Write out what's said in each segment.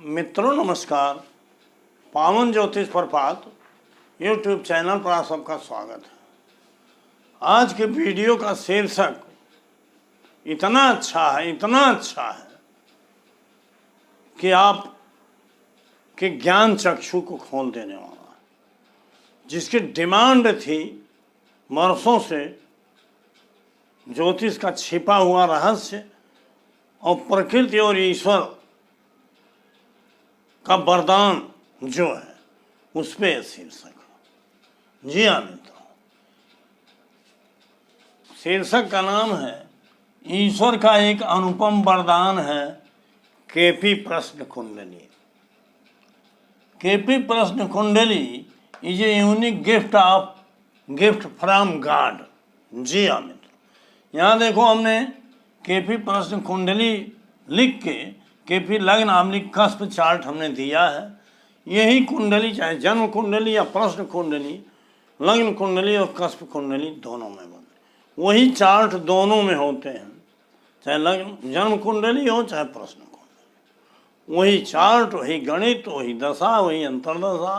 मित्रों नमस्कार। पावन ज्योतिष प्रपात यूट्यूब चैनल पर आप सबका स्वागत है। आज के वीडियो का शीर्षक इतना अच्छा है कि आप के ज्ञान चक्षु को खोल देने वाला है। जिसकी डिमांड थी वर्षों से, ज्योतिष का छिपा हुआ रहस्य और प्रकृति और ईश्वर का वरदान जो है उस पे शीर्षक है। जी हाँ मित्रों, शीर्षक का नाम है ईश्वर का एक अनुपम वरदान है केपी प्रश्न कुंडली। केपी प्रश्न कुंडली is a unique gift from God. जी हाँ मित्रों, यहाँ देखो हमने केपी प्रश्न कुंडली लिख के केपी लग्न आमलिक कस्प चार्ट हमने दिया है। यही कुंडली चाहे जन्म कुंडली या प्रश्न कुंडली, लग्न कुंडली और कस्प कुंडली दोनों में बनते, वही चार्ट दोनों में होते हैं। चाहे लग्न जन्म कुंडली हो चाहे प्रश्न कुंडली, वही चार्ट, वही गणित, वही दशा, वही अंतर्दशा,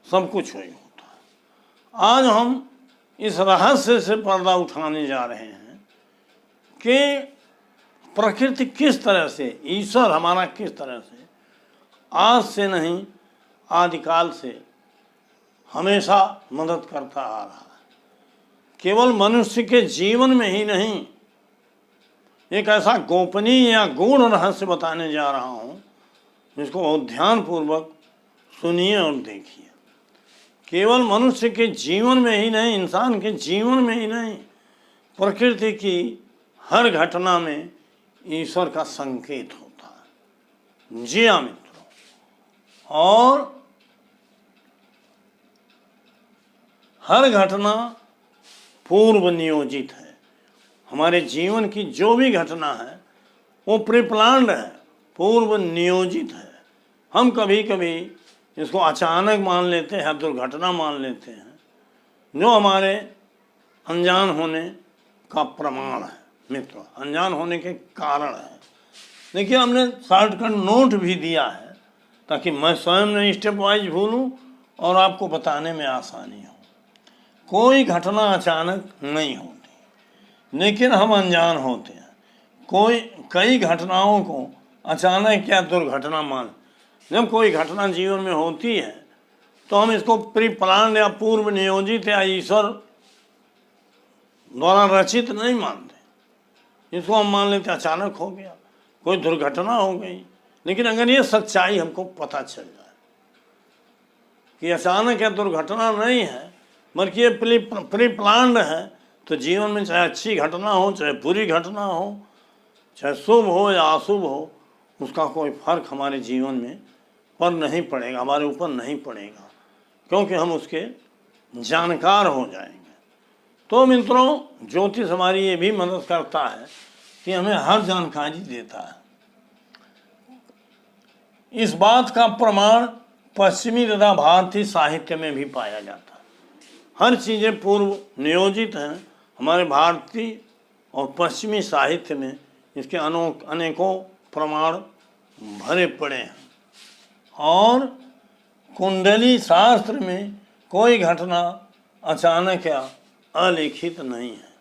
सब कुछ वही होता है। आज हम इस रहस्य से पर्दा उठाने जा रहे हैं कि प्रकृति किस तरह से, ईश्वर हमारा किस तरह से आज से नहीं आदिकाल से हमेशा मदद करता आ रहा है। केवल मनुष्य के जीवन में ही नहीं, एक ऐसा गोपनीय या गूढ़ रहस्य बताने जा रहा हूँ जिसको बहुत ध्यानपूर्वक सुनिए और देखिए। केवल मनुष्य के जीवन में ही नहीं, इंसान के जीवन में ही नहीं, प्रकृति की हर घटना में ईश्वर का संकेत होता है। जी हाँ मित्रों, और हर घटना पूर्व नियोजित है। हमारे जीवन की जो भी घटना है वो प्रीप्लान्ड है, पूर्व नियोजित है। हम कभी कभी इसको अचानक मान लेते हैं, दुर्घटना मान लेते हैं, जो हमारे अनजान होने का प्रमाण है। मित्रों, अनजान होने के कारण है। देखिए, हमने शॉर्टकट नोट भी दिया है ताकि मैं स्वयं नहीं स्टेप वाइज भूलूं और आपको बताने में आसानी हो। कोई घटना अचानक नहीं होती, लेकिन हम अनजान होते हैं। कई घटनाओं को अचानक या दुर्घटना मान, जब कोई घटना जीवन में होती है तो हम इसको प्री प्लान या पूर्व नियोजित या ईश्वर द्वारा रचित नहीं मानते। इसको हम मान लेते अचानक हो गया, कोई दुर्घटना हो गई। लेकिन अगर ये सच्चाई हमको पता चल जाए कि अचानक या दुर्घटना नहीं है बल्कि ये प्री प्लान्ड है, तो जीवन में चाहे अच्छी घटना हो चाहे बुरी घटना हो, चाहे शुभ हो या अशुभ हो, उसका कोई फर्क हमारे जीवन में पर नहीं पड़ेगा, हमारे ऊपर नहीं पड़ेगा, क्योंकि हम उसके जानकार हो जाएंगे। तो मित्रों, ज्योतिष हमारी ये भी मदद करता है कि हमें हर जानकारी देता है। इस बात का प्रमाण पश्चिमी तथा भारतीय साहित्य में भी पाया जाता है। हर चीज़ें पूर्व नियोजित हैं। हमारे भारतीय और पश्चिमी साहित्य में इसके अनेकों प्रमाण भरे पड़े हैं। और कुंडली शास्त्र में कोई घटना अचानक या अलिखित नहीं है।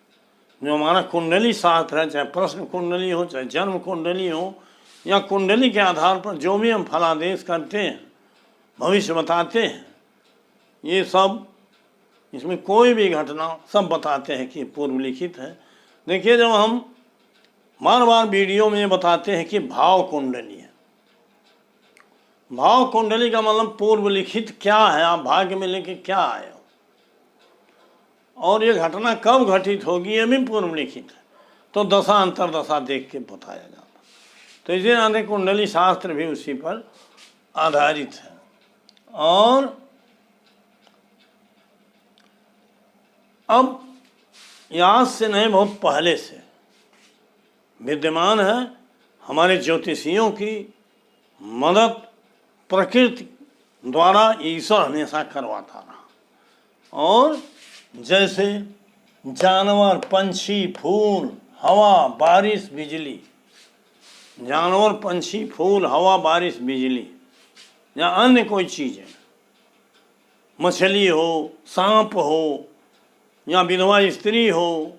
जो हमारा कुंडली शास्त्र है, चाहे प्रश्न कुंडली हो चाहे जन्म कुंडली हो, या कुंडली के आधार पर जो भी हम फलादेश करते हैं, भविष्य बताते हैं, ये सब, इसमें कोई भी घटना सब बताते हैं कि पूर्व लिखित है। देखिए, जब हम बार बार वीडियो में ये बताते हैं कि भाव कुंडली है, भाव कुंडली का मतलब पूर्व लिखित क्या है, आप भाग्य में लेके क्या आए हो, और ये घटना कब घटित होगी ये भी पूर्व लिखित है। तो दशा अंतर्दशा देख के बताया जाता। तो इसे आने कुंडली शास्त्र भी उसी पर आधारित है। और अब आज से नहीं, बहुत पहले से विद्यमान है। हमारे ज्योतिषियों की मदद प्रकृति द्वारा ईश्वर हमेशा करवाता रहा। और जैसे जानवर, पंछी, फूल, हवा, बारिश, बिजली, जानवर, पंछी, फूल, हवा, बारिश, बिजली या अन्य कोई चीज़ है, मछली हो, सांप हो या विधवा स्त्री हो,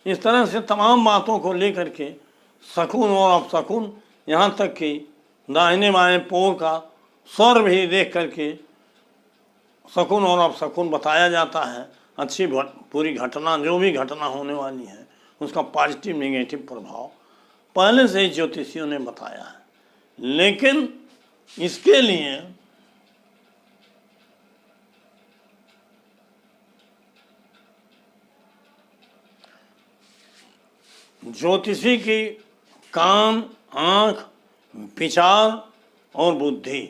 इस तरह से तमाम बातों को लेकर के शकुन और अपशकुन, यहाँ तक कि दाहिने बाएं पोर का स्वर भी देख करके शकुन और अपशकुन बताया जाता है। अच्छी बुरी घटना, जो भी घटना होने वाली है उसका पॉजिटिव नेगेटिव प्रभाव पहले से ही ज्योतिषियों ने बताया है। लेकिन इसके लिए ज्योतिषी की कान, आँख, विचार और बुद्धि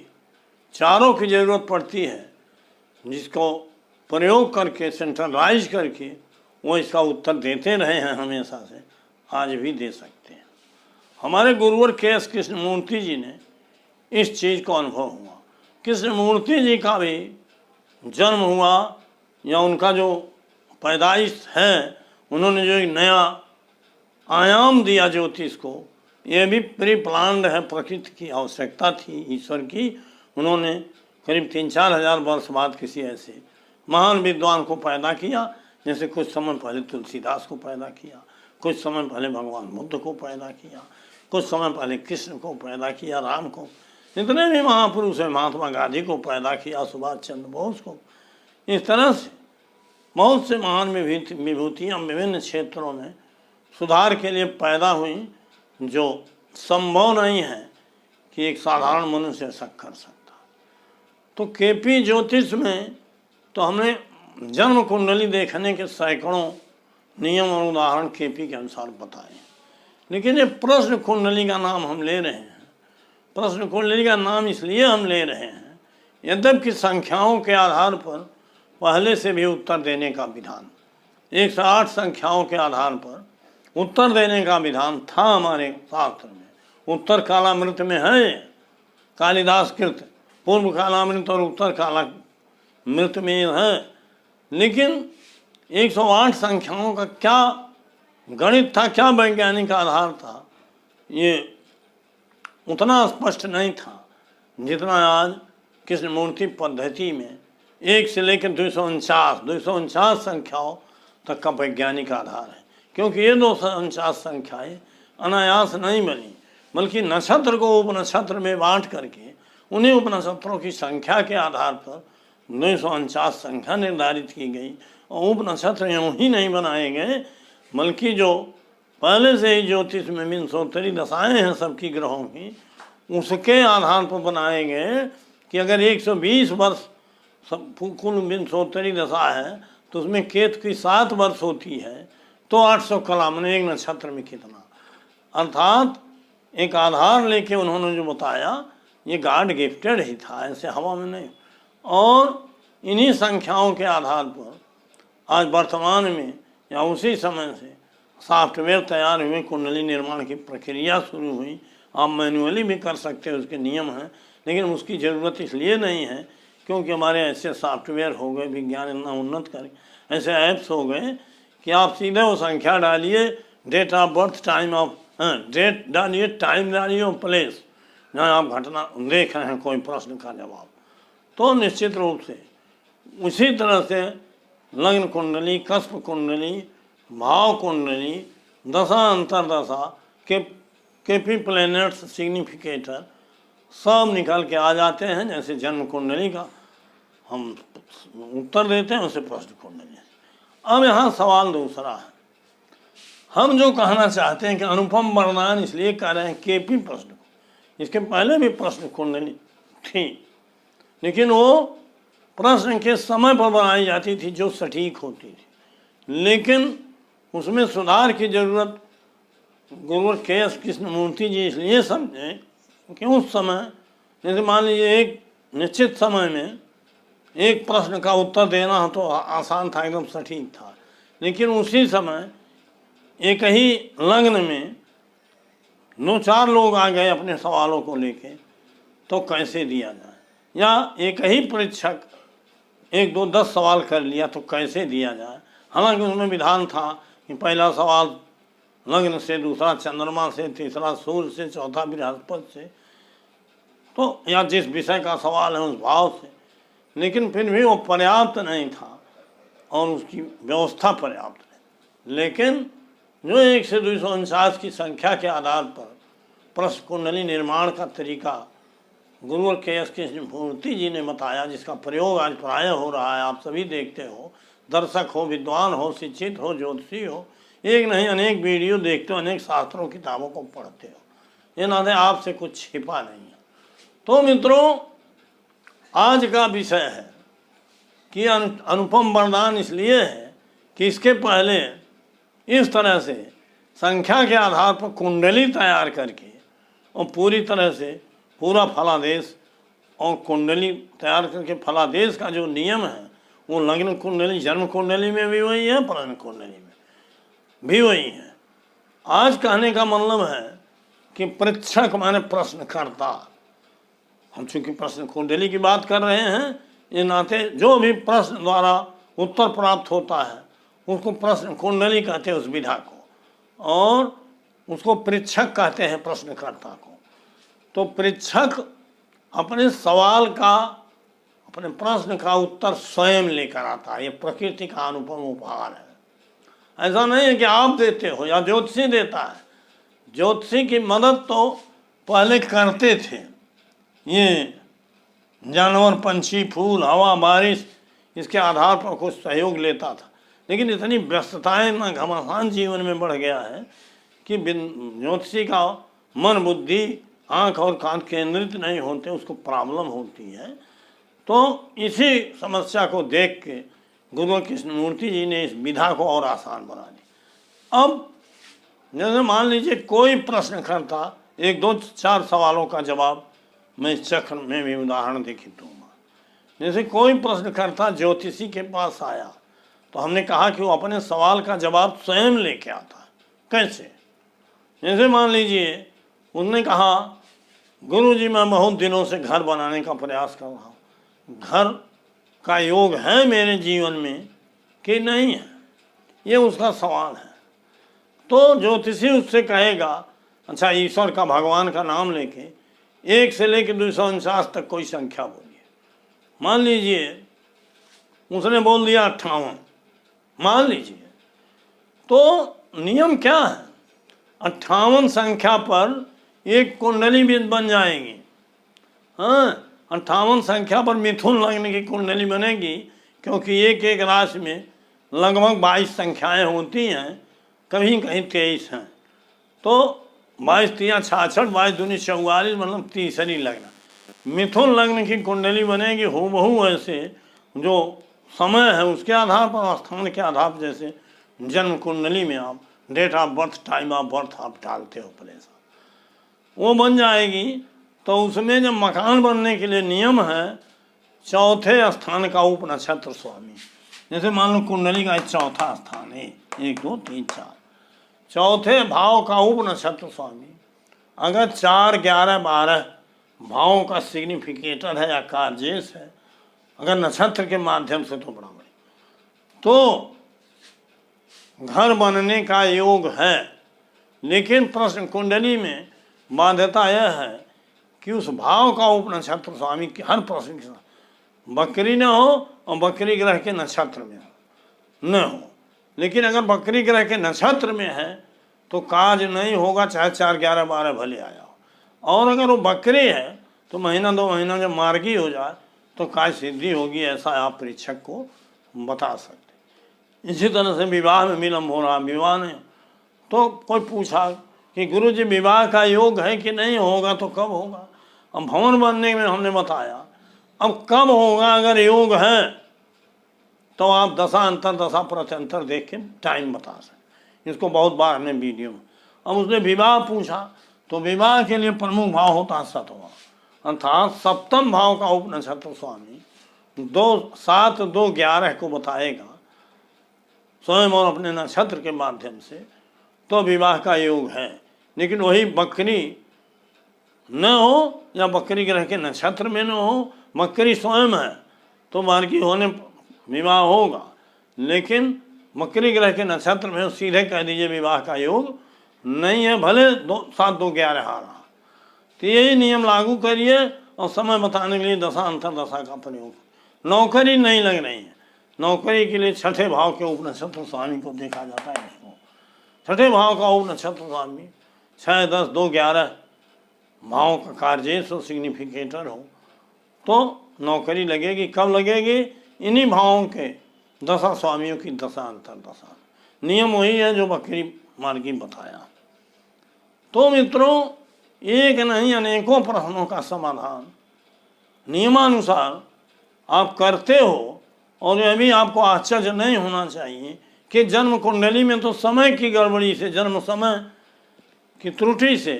चारों की जरूरत पड़ती है, जिसको प्रयोग करके, सेंट्रलाइज करके वो इसका उत्तर देते रहे हैं हमेशा से, आज भी दे सकते हैं। हमारे गुरुवर के.एस. कृष्णमूर्ति जी ने इस चीज़ को अनुभव हुआ। कृष्णमूर्ति जी का भी जन्म हुआ या उनका जो पैदाइश है, उन्होंने जो एक नया आयाम दिया ज्योतिष को, ये भी प्री प्लान्ड है, प्रकृति की आवश्यकता थी, ईश्वर की। उन्होंने करीब 3-4 हज़ार वर्ष बाद किसी ऐसे महान विद्वान को पैदा किया, जैसे कुछ समय पहले तुलसीदास को पैदा किया, कुछ समय पहले भगवान बुद्ध को पैदा किया, कुछ समय पहले कृष्ण को पैदा किया, राम को, जितने भी महापुरुष हैं, महात्मा गांधी को पैदा किया, सुभाष चंद्र बोस को। इस तरह से बहुत से महान विभूतियाँ विभिन्न क्षेत्रों में सुधार के लिए पैदा हुई, जो संभव नहीं है कि एक साधारण मनुष्य ऐसा कर सकता। तो केपी ज्योतिष में तो हमने जन्म कुंडली देखने के सैकड़ों नियम और उदाहरण केपी के अनुसार बताए, लेकिन ये प्रश्न कुंडली का नाम हम ले रहे हैं। प्रश्न कुंडली का नाम इसलिए हम ले रहे हैं, यद्यपि संख्याओं के आधार पर पहले से भी उत्तर देने का विधान, 108 संख्याओं के आधार पर उत्तर देने का विधान था हमारे शास्त्र में। उत्तर कालामृत में है, कालिदास कृत पूर्व कालामृत और उत्तर कालामृत में है, लेकिन 108 संख्याओं का क्या गणित था, क्या वैज्ञानिक आधार था, ये उतना स्पष्ट नहीं था जितना आज कृष्णमूर्ति पद्धति में 1 से लेकर 249 संख्याओं तक का वैज्ञानिक आधार है। क्योंकि ये 249 संख्याएँ अनायास नहीं बनी, बल्कि नक्षत्र को उपनक्षत्र में बांट करके उन्हीं उपनक्षत्रों की संख्या के आधार पर 249 संख्या निर्धारित की गई। और उपनक्षत्र यूँ ही नहीं बनाए गए, बल्कि जो पहले से ही ज्योतिष में विंशोत्तरी दशाएँ हैं सबकी ग्रहों की, उसके आधार पर बनाए गए कि अगर 120 वर्ष कुल विंशोत्तरी दशा है तो उसमें केतु की 7 वर्ष होती है, तो 800 कला मैंने एक नक्षत्र में कितना, अर्थात एक आधार लेके उन्होंने जो बताया ये गॉड गिफ्टेड ही था, ऐसे हवा में नहीं। और इन्हीं संख्याओं के आधार पर आज वर्तमान में या उसी समय से सॉफ्टवेयर तैयार हुए, कुंडली निर्माण की प्रक्रिया शुरू हुई। आप मैनुअली भी कर सकते हैं, उसके नियम हैं, लेकिन उसकी ज़रूरत इसलिए नहीं है क्योंकि हमारे ऐसे सॉफ्टवेयर हो गए, विज्ञान इतना उन्नत कर, ऐसे ऐप्स हो गए कि आप सीधे वो संख्या डालिए, date of birth, time of date डालिए, टाइम डालिए और प्लेस जहाँ आप घटना देख रहे हैं, कोई प्रश्न का जवाब, तो निश्चित रूप से उसी तरह से लग्न कुंडली, कस्प कुंडली, भाव कुंडली, दशा अंतरदशा केपी प्लैनेट्स सिग्निफिकेटर सब निकल के आ जाते हैं। जैसे जन्म कुंडली का हम उत्तर देते हैं, उसे प्रश्न कुंडली। अब यहाँ सवाल दूसरा है, हम जो कहना चाहते हैं कि अनुपम वरदान इसलिए कह रहे हैं केपी प्रश्न, इसके पहले भी प्रश्न कुंडली थी, लेकिन वो प्रश्न के समय पर बनाई जाती थी जो सटीक होती थी, लेकिन उसमें सुधार की जरूरत गुरुवर के.एस. कृष्णमूर्ति जी इसलिए समझे कि उस समय जैसे मान लीजिए एक निश्चित समय में एक प्रश्न का उत्तर देना तो आसान था, एकदम सटीक था, लेकिन उसी समय एक ही लग्न में 2-4 लोग आ गए अपने सवालों को लेके, तो कैसे दिया जाए, या एक ही परीक्षक 1-2-10 सवाल कर लिया तो कैसे दिया जाए। हालांकि उसमें विधान था कि पहला सवाल लग्न से, दूसरा चंद्रमा से, तीसरा सूर्य से, चौथा बृहस्पति से, तो या जिस विषय का सवाल है उस भाव से, लेकिन फिर भी वो पर्याप्त नहीं था और उसकी व्यवस्था पर्याप्त नहीं। लेकिन जो 1 से 249 की संख्या के आधार पर प्रश्न कुंडली निर्माण का तरीका गुरुवर KS कृष्णमूर्ति जी ने बताया, जिसका प्रयोग आज प्राय हो रहा है, आप सभी देखते हो, दर्शक हो, विद्वान हो, शिक्षित हो, ज्योतिषी हो, एक नहीं अनेक वीडियो देखते हो, अनेक शास्त्रों किताबों को पढ़ते हो, ये नाते आपसे कुछ छिपा नहीं है। तो मित्रों, आज का विषय है कि अनुपम वरदान इसलिए है कि इसके पहले इस तरह से संख्या के आधार पर कुंडली तैयार करके और पूरी तरह से पूरा फलादेश और कुंडली तैयार करके फलादेश का जो नियम है वो लग्न कुंडली, जन्म कुंडली में भी वही है, प्रश्न कुंडली में भी वही है। आज कहने का मतलब है कि परीक्षक माने प्रश्नकर्ता, हम चूंकि प्रश्न कुंडली की बात कर रहे हैं, ये नाते जो भी प्रश्न द्वारा उत्तर प्राप्त होता है उसको प्रश्न कुंडली कहते हैं उस विधा को, और उसको परीक्षक कहते हैं प्रश्नकर्ता को। तो परीक्षक अपने सवाल का, अपने प्रश्न का उत्तर स्वयं लेकर आता है। ये प्रकृति का अनुपम उपहार है। ऐसा नहीं है कि आप देते हो या ज्योतिषी देता है। ज्योतिषी की मदद तो पहले करते थे, ये जानवर, पंछी, फूल, हवा, बारिश, इसके आधार पर कुछ सहयोग लेता था। लेकिन इतनी व्यस्तताएं ना घमासान जीवन में बढ़ गया है कि ज्योतिषी का मन, बुद्धि, आँख और कान केंद्रित नहीं होते, उसको प्रॉब्लम होती है। तो इसी समस्या को देख के गुरु कृष्णमूर्ति जी ने इस विधा को और आसान बना दी। अब जैसे मान लीजिए कोई प्रश्न करता, 1, 2, 4 सवालों का जवाब मैं इस चक्र में भी उदाहरण देखी दूंगा। जैसे कोई प्रश्न करता ज्योतिषी के पास आया तो हमने कहा कि वो अपने सवाल का जवाब स्वयं लेके आता है। कैसे? जैसे मान लीजिए उसने कहा, गुरुजी मैं बहुत दिनों से घर बनाने का प्रयास कर रहा हूँ, घर का योग है मेरे जीवन में कि नहीं है, ये उसका सवाल है। तो ज्योतिषी उससे कहेगा, अच्छा ईश्वर का, भगवान का नाम लेके 1 से लेकर 249 तक कोई संख्या बोलिए। मान लीजिए उसने बोल दिया 58, मान लीजिए, तो नियम क्या है, 58 संख्या पर एक कुंडली भी बन जाएगी। हाँ, 58 संख्या पर मिथुन लग्न की कुंडली बनेगी, क्योंकि एक एक राशि में लगभग 22 संख्याएं होती हैं, कहीं कहीं 23 हैं। तो 22 3 66, 22 दूनी 44, मतलब तीसरी लग्न मिथुन लग्न की कुंडली बनेगी। हूबहू ऐसे जो समय है उसके आधार पर, स्थान के आधार पर, जैसे जन्म कुंडली में आप date of birth, time of birth आप डालते हो प्लेस, वो बन जाएगी। तो उसमें जब मकान बनने के लिए नियम है, चौथे स्थान का उप नक्षत्र स्वामी। जैसे मान लो कुंडली का चौथा स्थान है, 1 2 3 4, चौथे भाव का उप नक्षत्र स्वामी अगर 4 11 12 भावों का सिग्निफिकेटर है या कार्जेश है, अगर नक्षत्र के माध्यम से, तो बराबर। तो घर बनने का योग है। लेकिन प्रश्न कुंडली में बाध्यता यह है कि उस भाव का उप नक्षत्र स्वामी की हर प्रश्न के साथ बकरी न हो और बकरी ग्रह के नक्षत्र में न हो। लेकिन अगर बकरी ग्रह के नक्षत्र में है तो काज नहीं होगा, चाहे 4 11 12 भले आया हो। और अगर वो बकरी है तो महीना 2 महीना जब मार्गी हो जाए तो कार्य सिद्धि होगी, ऐसा आप परीक्षक को बता सकते। इसी तरह से विवाह में विलम्ब हो रहा, विवाह ने तो कोई पूछा कि गुरुजी विवाह का योग है कि नहीं होगा, तो कब होगा? अब भवन बनने में हमने बताया, अब कब होगा अगर योग है तो आप दशा अंतर, दशा प्रत्यंतर देख के टाइम बता सकते। इसको बहुत बार हमने वीडियो में। अब उसने विवाह पूछा तो विवाह के लिए प्रमुख भाव होता है सतवां, अर्थात सप्तम भाव का उप नक्षत्र स्वामी 2 7 2 11 को बताएगा स्वयं और अपने नक्षत्र के माध्यम से, तो विवाह का योग है। लेकिन वही बकरी न हो या बकरी ग्रह के नक्षत्र में न हो, बकरी स्वयं है तो मार्गी होने विवाह होगा। लेकिन बकरी ग्रह के नक्षत्र में सीधे कह दीजिए विवाह का योग नहीं है, भले 7-2-11 आ रहा। तो यही नियम लागू करिए और समय बताने के लिए दशा अंतरदशा का प्रयोग। नौकरी नहीं लग रही है, नौकरी के लिए छठे भाव के उपनक्षत्र स्वामी को देखा जाता है। इसको छठे भाव का उपनक्षत्र स्वामी 6, 10, 2, 11 भाव का कार्जेश हो, सिग्निफिकेटर हो तो नौकरी लगेगी। कब लगेगी? इन्हीं भावों के दशा स्वामियों की दशा अंतरदशा। नियम वही है जो बकरी मार्गी बताया। तो मित्रों, एक नहीं अनेकों प्रश्नों का समाधान नियमानुसार आप करते हो। और यह भी आपको आश्चर्य नहीं होना चाहिए कि जन्म कुंडली में तो समय की गड़बड़ी से, जन्म समय की त्रुटि से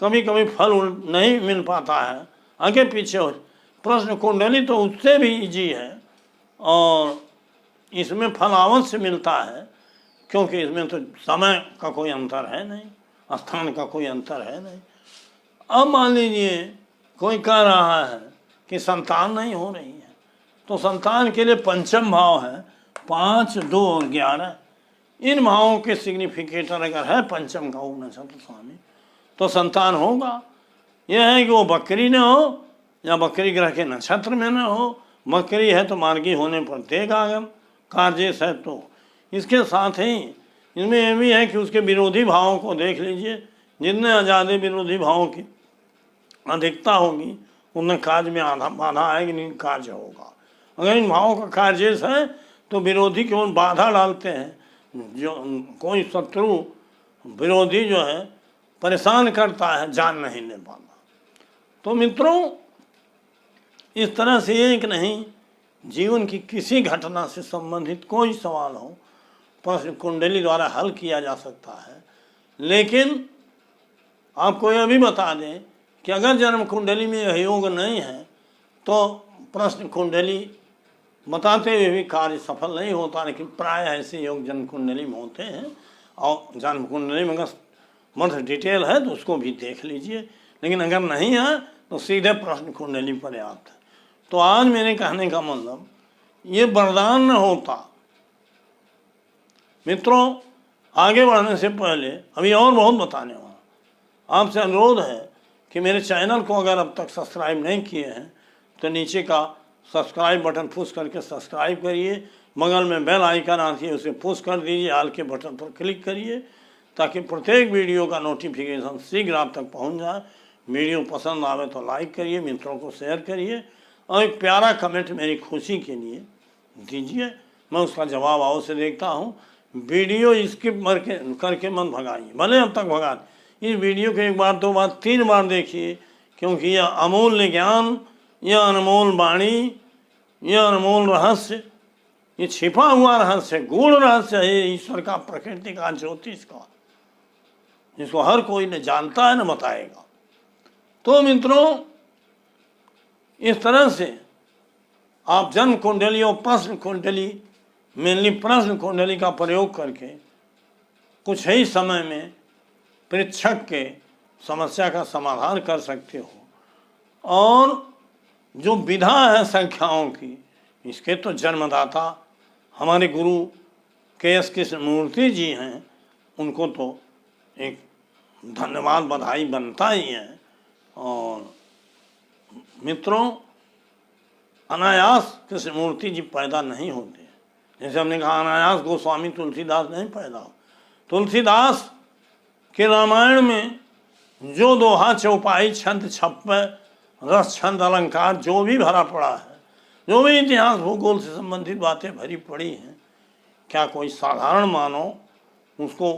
कभी कभी फल नहीं मिल पाता है, आगे पीछे हो। प्रश्न कुंडली तो उससे भी इजी है और इसमें फल अवश्य मिलता है, क्योंकि इसमें तो समय का कोई अंतर है नहीं, स्थान का कोई अंतर है नहीं। अब मान लीजिए कोई कह रहा है कि संतान नहीं हो रही है, तो संतान के लिए पंचम भाव है 5, 2 और 11। इन भावों के सिग्निफिकेटर अगर है पंचम का उपनक्षत्र स्वामी तो संतान होगा। यह है कि वो बकरी न हो या बकरी ग्रह के नक्षत्र में न हो। बकरी है तो मार्गी होने पर देगा, अगर कार्जेश है तो। इसके साथ ही इसमें यह भी है कि उसके विरोधी भावों को देख लीजिए। जितने ज़्यादा विरोधी भावों की अधिकता होगी उनमें कार्य में बाधा आएगी, नहीं कार्य होगा। अगर इन भावों का कार्जेश है तो विरोधी केवल बाधा डालते हैं। जो कोई शत्रु विरोधी जो है परेशान करता है, जान नहीं ले पाता। तो मित्रों, इस तरह से एक नहीं, जीवन की किसी घटना से संबंधित कोई सवाल हो प्रश्न कुंडली द्वारा हल किया जा सकता है। लेकिन आपको यह भी बता दें कि अगर जन्म कुंडली में यह योग नहीं है तो प्रश्न कुंडली बताते हुए भी कार्य सफल नहीं होता। लेकिन प्राय ऐसे योग जन्म कुंडली में होते हैं और जन्म कुंडली में अगर मध्य डिटेल है तो उसको भी देख लीजिए। लेकिन अगर नहीं है तो सीधे प्रश्न कुंडली पर्याप्त है। तो आज मेरे कहने का मतलब ये वरदान न होता। मित्रों, आगे बढ़ने से पहले अभी और बहुत बताने वाला। आपसे अनुरोध है कि मेरे चैनल को अगर अब तक सब्सक्राइब नहीं किए हैं तो नीचे का सब्सक्राइब बटन पुश करके सब्सक्राइब करिए। बगल में बेल आइकन आती है, उसे पुश कर दीजिए, ऑल के बटन पर क्लिक करिए ताकि प्रत्येक वीडियो का नोटिफिकेशन शीघ्र आप तक पहुंच जाए। वीडियो पसंद आवे तो लाइक करिए, मित्रों को शेयर करिए और एक प्यारा कमेंट मेरी खुशी के लिए दीजिए। मैं उसका जवाब अवश्य देखता हूँ। वीडियो स्किप करके मत भगाइए, भले अब तक भगा। इस वीडियो को 1 बार 2 बार 3 बार देखिए, क्योंकि यह अमूल्य ज्ञान, यह अनमोल वाणी, यह अनमोल रहस्य, ये छिपा हुआ रहस्य, गूढ़ रहस्य है ईश्वर का, प्रकृति का, ज्योतिष का, जिसको हर कोई न जानता है न बताएगा। तो मित्रों, इस तरह से आप जन्म कुंडली और प्रश्न कुंडली, मेनली प्रश्न कुंडली का प्रयोग करके कुछ ही समय में परीक्षक के समस्या का समाधान कर सकते हो। और जो विधा है संख्याओं की, इसके तो जन्मदाता हमारे गुरु KS कृष्णमूर्ति जी हैं। उनको तो एक धन्यवाद बधाई बनता ही है। और मित्रों, अनायास कृष्णमूर्ति जी पैदा नहीं होते। जैसे हमने कहा अनायास गोस्वामी तुलसीदास नहीं पैदा हो। तुलसीदास के रामायण में जो दोहा चौपाई छंद छप्पे रस छंद अलंकार जो भी भरा पड़ा है, जो भी इतिहास भूगोल से संबंधित बातें भरी पड़ी हैं, क्या कोई साधारण मानव उसको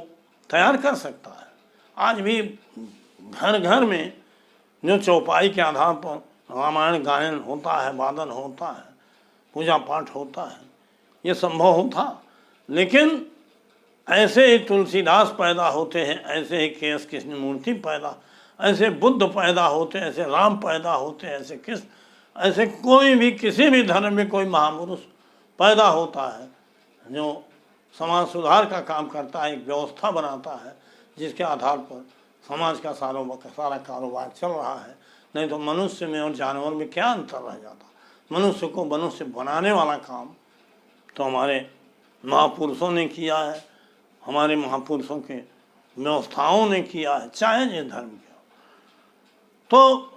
तैयार कर सकता है? आज भी घर घर में जो चौपाई के आधार पर रामायण गायन होता है, वादन होता है, पूजा पाठ होता है, ये संभव होता। लेकिन ऐसे ही तुलसीदास पैदा होते हैं, ऐसे ही KS कृष्णमूर्ति पैदा, ऐसे बुद्ध पैदा होते, ऐसे राम पैदा होते, ऐसे कृष्ण, ऐसे कोई भी किसी भी धर्म में कोई महापुरुष पैदा होता है जो समाज सुधार का काम करता है, एक व्यवस्था बनाता है जिसके आधार पर समाज का सारा कारोबार चल रहा है। नहीं तो मनुष्य में और जानवर में क्या अंतर रह जाता? मनुष्य को मनुष्य बनाने वाला काम तो हमारे महापुरुषों ने किया है। हमारे महापुरुषों के व्यवस्थाओं ने किया है, चाहे जिस धर्म के हो। तो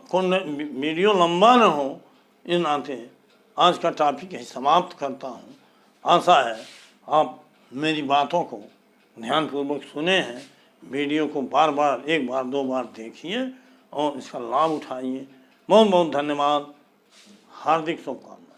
वीडियो लंबा न हो, इस नाते आज का टॉपिक ही समाप्त करता हूँ। आशा है आप मेरी बातों को ध्यानपूर्वक सुने हैं। वीडियो को बार बार, एक बार दो बार देखिए और इसका लाभ उठाइए। बहुत बहुत धन्यवाद। हार्दिक शुभकामनाएं।